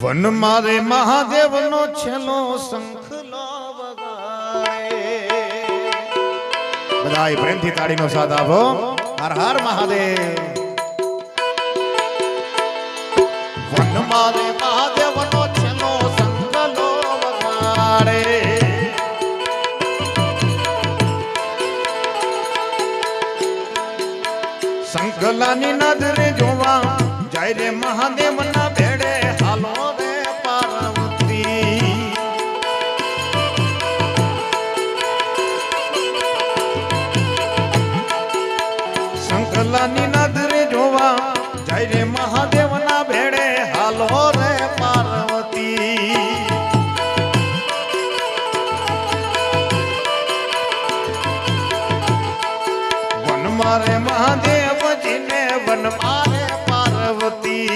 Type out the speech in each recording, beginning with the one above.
One મારે મહાદેવ નો છેલ્લો શંખલો વગાડે બધાય પ્રેમથી તાળીનો સાથ આપો. હર હર મહાદેવ. વન મારે મહાદેવ નો છેલ્લો શંખલો વગાડે શંખલાની નજરે જોવા જાય રે મહાદેવ ના ભેડે હાલો રે પાર્વતી. શંખલાની નજરે જોવા જાય રે મહાદેવ ના ભેડે હાલો રે પાર્વતી. વન મારે મહાદેવજીને વન મારે પાર્વતી.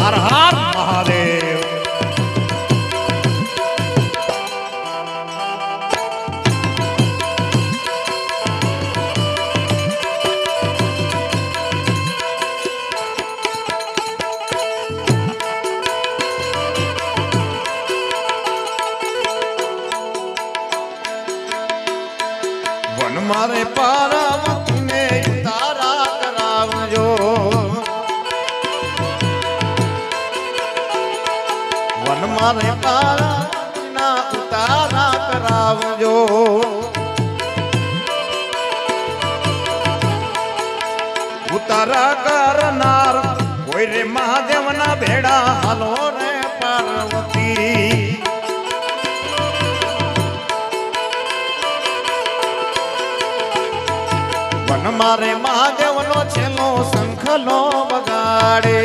હર હર મહાદેવ. વન મારે પાર્વતીને તારા કરાવજો. વન મારે પાર્વતીના ઉતારા કરાવજો. ઉતારા કરનાર કોઈ રે મહાદેવના ભેડા હાલો રે પાર્વતી. વન મારે મહાદેવનો છેલ્લો શંખલો વગાડે